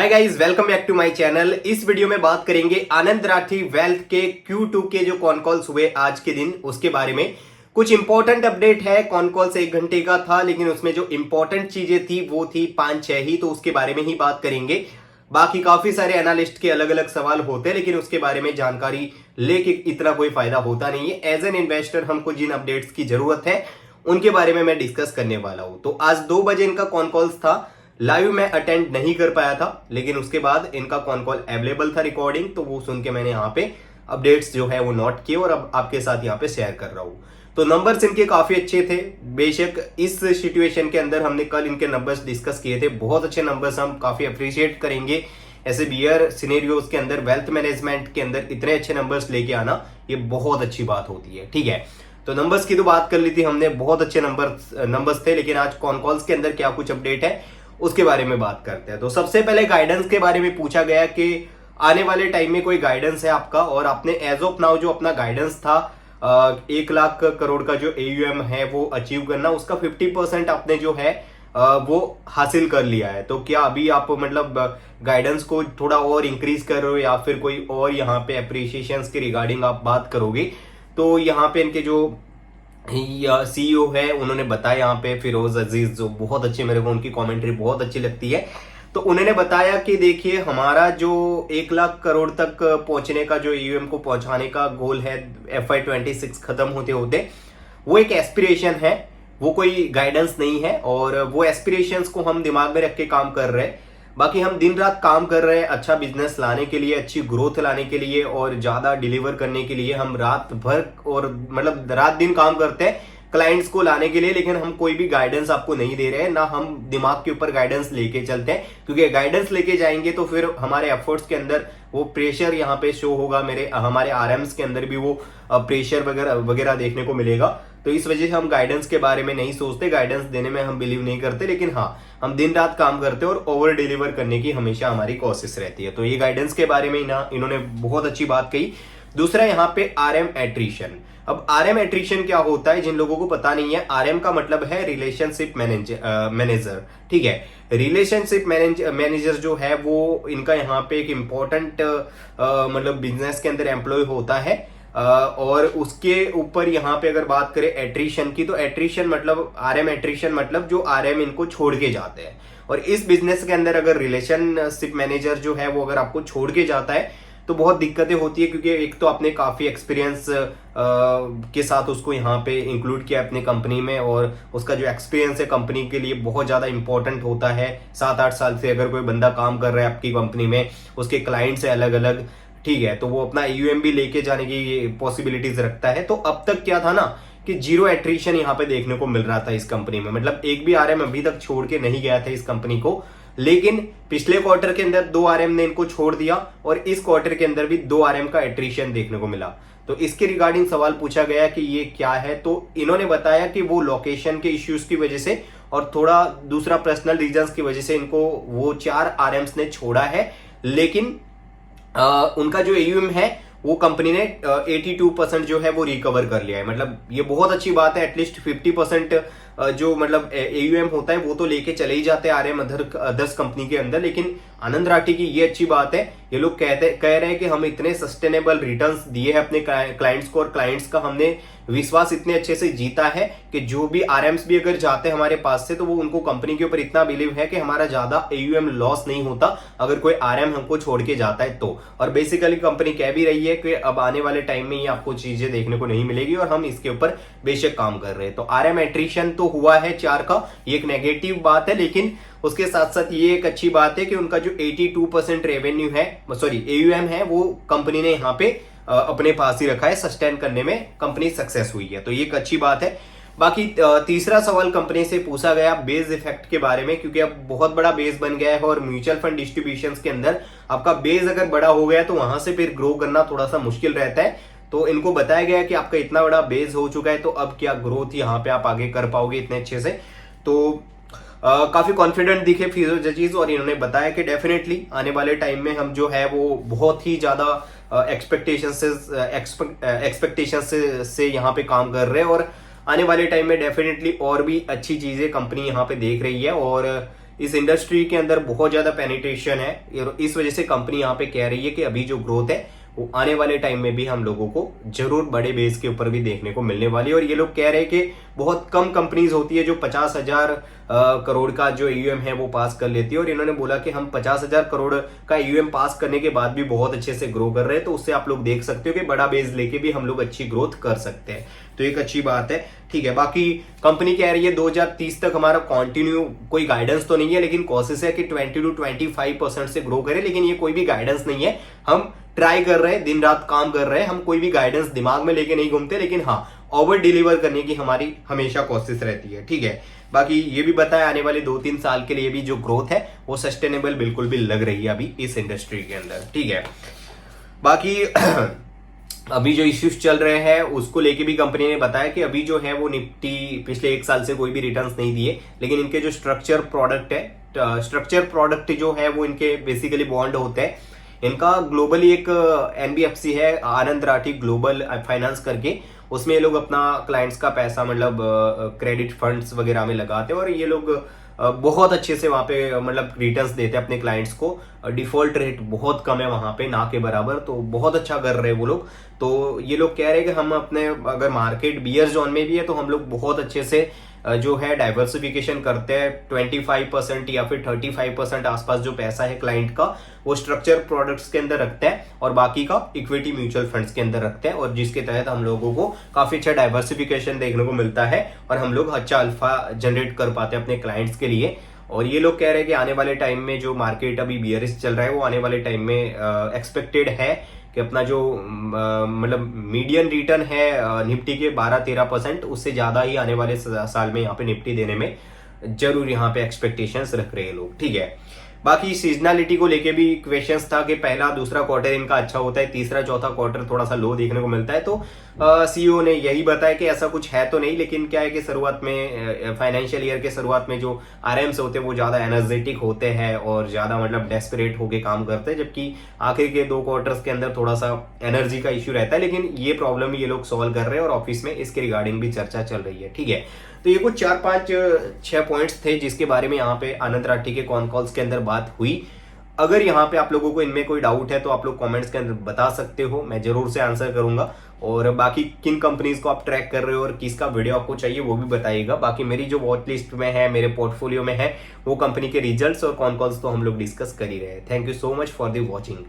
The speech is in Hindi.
Hi guys, welcome back to my channel. इस वीडियो में बात करेंगे आनंद राठी वेल्थ के Q2 के जो कॉन कॉल्स हुए आज के दिन उसके बारे में। कुछ इंपॉर्टेंट अपडेट है। कॉन कॉल्स 1 घंटे का था, लेकिन उसमें जो इंपॉर्टेंट चीजें थी वो थी 5-6 ही, तो उसके बारे में ही बात करेंगे। बाकी काफी सारे एनालिस्ट के अलग अलग सवाल होते हैं, लेकिन उसके बारे में जानकारी लेके इतना कोई फायदा होता नहीं है। एज एन इन्वेस्टर हमको जिन अपडेट्स की जरूरत है उनके बारे में मैं डिस्कस करने वाला हूं। तो आज 2 बजे इनका कॉन कॉल्स था। लाइव में अटेंड नहीं कर पाया था, लेकिन उसके बाद इनका कॉन कॉल अवेलेबल था रिकॉर्डिंग, तो वो सुन के मैंने यहाँ पे अपडेट्स जो है वो नोट किए और अब आपके साथ यहाँ पे शेयर कर रहा हूँ। तो नंबर्स इनके काफी अच्छे थे। बेशक इस सिचुएशन के अंदर हमने कल इनके नंबर्स डिस्कस किए थे, बहुत अच्छे नंबर्स, हम काफी अप्रिशिएट करेंगे। ऐसे बियर सिनेरियोज के अंदर वेल्थ मैनेजमेंट के अंदर इतने अच्छे नंबर्स लेके आना ये बहुत अच्छी बात होती है। ठीक है, तो नंबर्स की तो बात कर ली थी हमने, बहुत अच्छे नंबर्स थे। लेकिन आज कॉन कॉल्स के अंदर क्या कुछ अपडेट है उसके बारे में बात करते हैं। तो सबसे पहले गाइडेंस के बारे में पूछा गया कि आने वाले टाइम में कोई गाइडेंस है आपका, और आपने एज ऑफ नाउ जो अपना गाइडेंस था 1 लाख करोड़ का जो AUM है वो अचीव करना, उसका 50% आपने जो है वो हासिल कर लिया है। तो क्या अभी आप मतलब गाइडेंस को थोड़ा और इंक्रीज कर रहे हो या फिर कोई और यहाँ पे अप्रिशिएशन के रिगार्डिंग आप बात करोगे? तो यहाँ पे इनके जो CEO है उन्होंने बताया, यहाँ पे फिरोज अजीज, जो बहुत अच्छे, मेरे को उनकी कमेंट्री बहुत अच्छी लगती है। तो उन्होंने बताया कि देखिए हमारा जो 1 लाख करोड़ तक पहुंचने का जो AUM को पहुंचाने का गोल है FY26 खत्म होते होते, वो एक एस्पिरेशन है, वो कोई गाइडेंस नहीं है। और वो एस्पिरेशंस को हम दिमाग में रख के काम कर रहे हैं। बाकी हम दिन रात काम कर रहे हैं अच्छा बिजनेस लाने के लिए, अच्छी ग्रोथ लाने के लिए और ज्यादा डिलीवर करने के लिए। हम रात भर और मतलब रात दिन काम करते हैं क्लाइंट्स को लाने के लिए, लेकिन हम कोई भी गाइडेंस आपको नहीं दे रहे हैं, ना हम दिमाग के ऊपर गाइडेंस लेके चलते हैं। क्योंकि गाइडेंस लेके जाएंगे तो फिर हमारे एफर्ट्स के अंदर वो प्रेशर यहाँ पे शो होगा, हमारे RMs के अंदर भी वो प्रेशर वगैरह वगैरह देखने को मिलेगा। तो इस वजह से हम गाइडेंस के बारे में नहीं सोचते, गाइडेंस देने में हम बिलीव नहीं करते। लेकिन हाँ, हम दिन रात काम करते हैं और ओवर डिलीवर करने की हमेशा हमारी कोशिश रहती है। तो ये गाइडेंस के बारे में इन्होंने बहुत अच्छी बात कही। दूसरा यहाँ पे RM एट्रिशन। अब RM एट्रिशन क्या होता है, जिन लोगों को पता नहीं है, RM का मतलब है रिलेशनशिप मैनेजर। ठीक है, रिलेशनशिप मैनेजर जो है वो इनका यहाँ पे एक इंपॉर्टेंट मतलब बिजनेस के अंदर एम्प्लॉय होता है। और उसके ऊपर यहाँ पे अगर बात करें एट्रिशन की, तो एट्रिशन मतलब RM एट्रिशन मतलब जो RM इनको छोड़ के जाते हैं। और इस बिजनेस के अंदर अगर रिलेशनशिप मैनेजर जो है वो अगर आपको छोड़ के जाता है तो बहुत दिक्कतें होती है। क्योंकि एक तो आपने काफी एक्सपीरियंस के साथ उसको यहाँ पे इंक्लूड किया अपनी कंपनी में, और उसका जो एक्सपीरियंस है कंपनी के लिए बहुत ज्यादा इंपॉर्टेंट होता है। 7-8 साल से अगर कोई बंदा काम कर रहा है आपकी कंपनी में, उसके क्लाइंट्स है अलग अलग, ठीक है, तो वो अपना AUM भी लेके जाने की पॉसिबिलिटीज रखता है। तो अब तक क्या था ना कि 0 एट्रिशन यहाँ पे देखने को मिल रहा था इस कंपनी में, मतलब एक भी RM अभी तक छोड़ के नहीं गया था इस कंपनी को। लेकिन पिछले क्वार्टर के अंदर 2 RM ने इनको छोड़ दिया, और इस क्वार्टर के अंदर भी 2 RM का एट्रिशन देखने को मिला। तो इसके रिगार्डिंग सवाल पूछा गया कि ये क्या है, तो इन्होंने बताया कि वो लोकेशन के इश्यूज की वजह से और थोड़ा दूसरा पर्सनल रीजंस की वजह से इनको वो 4 RMs ने छोड़ा है। लेकिन उनका जो AUM है वो कंपनी ने 82% जो है वो रिकवर कर लिया है। मतलब ये बहुत अच्छी बात है। एटलीस्ट 50% जो मतलब AUM होता है वो तो लेके चले ही जाते आ रहे हैं अदर्स कंपनी के अंदर। लेकिन आनंद राठी की ये अच्छी बात है, ये लोग कह रहे हैं कि हम इतने सस्टेनेबल रिटर्न्स दिए हैं अपने क्लाइंट्स को, और क्लाइंट्स का हमने विश्वास इतने अच्छे से जीता है कि जो भी RMs भी अगर जाते हैं हमारे पास से, तो वो उनको कंपनी के ऊपर इतना बिलीव है कि हमारा ज्यादा AUM लॉस नहीं होता अगर कोई RM हमको छोड़ के जाता है तो। और बेसिकली कंपनी कह भी रही है कि अब आने वाले टाइम में ये आपको चीजें देखने को नहीं मिलेगी, और हम इसके ऊपर बेशक काम कर रहे हैं। तो RM एट्रिशन तो हुआ है 4 का, ये एक नेगेटिव बात है। लेकिन उसके साथ साथ ये एक अच्छी बात है कि उनका जो 82% रेवेन्यू है, सॉरी AUM है, वो कंपनी ने यहाँ पे अपने पास ही रखा है। सस्टेन करने में कंपनी सक्सेस हुई है, तो ये एक अच्छी बात है। बाकी तीसरा सवाल कंपनी से पूछा गया बेस इफेक्ट के बारे में, क्योंकि अब बहुत बड़ा बेस बन गया है और म्यूचुअल फंड डिस्ट्रीब्यूशन के अंदर आपका बेस अगर बड़ा हो गया तो वहां से फिर ग्रो करना थोड़ा सा मुश्किल रहता है। तो इनको बताया गया कि आपका इतना बड़ा बेस हो चुका है, तो अब क्या ग्रोथ यहाँ पे आप आगे कर पाओगे इतने अच्छे से। तो काफी कॉन्फिडेंट दिखे फिरोज अजीज, और इन्होंने बताया कि डेफिनेटली आने वाले टाइम में हम जो है वो बहुत ही ज्यादा एक्सपेक्टेशन से यहाँ पे काम कर रहे हैं, और आने वाले टाइम में डेफिनेटली और भी अच्छी चीजें कंपनी यहाँ पे देख रही है। और इस इंडस्ट्री के अंदर बहुत ज्यादा पेनिट्रेशन है और इस वजह से कंपनी यहाँ पे कह रही है कि अभी जो ग्रोथ है वो आने वाले टाइम में भी हम लोगों को जरूर बड़े बेस के ऊपर भी देखने को मिलने वाली है। और ये लोग कह रहे हैं कि बहुत कम कंपनीज होती है जो 50,000 करोड़ का जो ईयूएम है वो पास कर लेती है, और इन्होंने बोला कि हम 50,000 करोड़ का ईयूएम पास करने के बाद भी बहुत अच्छे से ग्रो कर रहे हैं। तो उससे आप लोग देख सकते हो कि बड़ा बेस लेके भी हम लोग अच्छी ग्रोथ कर सकते हैं, तो एक अच्छी बात है। ठीक है, बाकी कंपनी कह रही है 2030 तक हमारा कंटिन्यू, कोई गाइडेंस तो नहीं है लेकिन कोशिश है कि 20 to 25% से ग्रो करे, लेकिन ये कोई भी गाइडेंस नहीं है। हम ट्राई कर रहे हैं, दिन रात काम कर रहे हैं, हम कोई भी गाइडेंस दिमाग में लेके नहीं घूमते, लेकिन हाँ ओवर डिलीवर करने की हमारी हमेशा कोशिश रहती है। ठीक है, बाकी ये भी बताया आने वाले 2-3 साल के लिए भी जो ग्रोथ है वो सस्टेनेबल बिल्कुल भी लग रही है अभी इस इंडस्ट्री के अंदर। ठीक है, बाकी अभी जो इश्यूज चल रहे हैं उसको लेके भी कंपनी ने बताया कि अभी जो है वो निफ्टी पिछले 1 साल से कोई भी रिटर्न्स नहीं दिए, लेकिन इनके जो स्ट्रक्चर प्रोडक्ट जो है वो इनके बेसिकली बॉन्ड होते हैं। इनका ग्लोबली एक एनबीएफसी है, आनंद राठी ग्लोबल फाइनेंस करके, उसमें ये लोग अपना क्लाइंट्स का पैसा मतलब क्रेडिट फंड्स वगैरह में लगाते हैं, और ये लोग बहुत अच्छे से वहां पे मतलब रिटर्न्स देते हैं अपने क्लाइंट्स को। डिफॉल्ट रेट बहुत कम है वहां पे, ना के बराबर, तो बहुत अच्छा कर रहे हैं वो लोग। तो ये लोग कह रहे हैं कि हम अपने अगर मार्केट बियर जोन में भी है तो हम लोग बहुत अच्छे से जो है डाइवर्सिफिकेशन करते हैं। 25% या फिर 35% आसपास जो पैसा है क्लाइंट का वो स्ट्रक्चर प्रोडक्ट्स के अंदर रखते हैं, और बाकी का इक्विटी म्यूचुअल फंड्स के अंदर रखते हैं, और जिसके तहत हम लोगों को काफी अच्छा डाइवर्सिफिकेशन देखने को मिलता है और हम लोग अच्छा अल्फा जनरेट कर पाते हैं अपने क्लाइंट्स के लिए। और ये लोग कह रहे हैं कि आने वाले टाइम में जो मार्केट अभी बियरिश चल रहा है वो आने वाले टाइम में एक्सपेक्टेड है कि अपना जो मतलब मीडियन रिटर्न है निफ्टी के 12-13%, उससे ज्यादा ही आने वाले साल में यहाँ पे निफ्टी देने में जरूर यहाँ पे एक्सपेक्टेशंस रख रहे हैं लोग। ठीक है, बाकी सीजनलिटी को लेके भी क्वेश्चंस था कि पहला दूसरा क्वार्टर इनका अच्छा होता है, तीसरा चौथा क्वार्टर थोड़ा सा लो देखने को मिलता है। तो सीईओ ने यही बताया कि ऐसा कुछ है तो नहीं, लेकिन क्या है कि शुरुआत में फाइनेंशियल ईयर के शुरुआत में जो आरएम्स होते हैं वो ज्यादा एनर्जेटिक होते हैं और ज्यादा मतलब डेस्परेट होके काम करते हैं, जबकि आखिर के 2 क्वार्टर्स के अंदर थोड़ा सा एनर्जी का इश्यू रहता है। लेकिन ये प्रॉब्लम ये लोग सॉल्व कर रहे हैं और ऑफिस में इसके रिगार्डिंग भी चर्चा चल रही है। ठीक है, तो ये कुछ 4-5-6 पॉइंट्स थे जिसके बारे में यहाँ पे आनंद राठी के कॉन कॉल्स के अंदर बात हुई। अगर यहाँ पे आप लोगों को इनमें कोई डाउट है तो आप लोग कमेंट्स के अंदर बता सकते हो, मैं जरूर से आंसर करूंगा। और बाकी किन कंपनीज को आप ट्रैक कर रहे हो और किसका वीडियो आपको चाहिए वो भी बताइएगा। बाकी मेरी जो वॉच लिस्ट में है, मेरे पोर्टफोलियो में है, वो कंपनी के रिजल्ट्स और कॉन कॉल्स तो हम लोग डिस्कस कर ही रहे हैं। Thank you so much for the watching.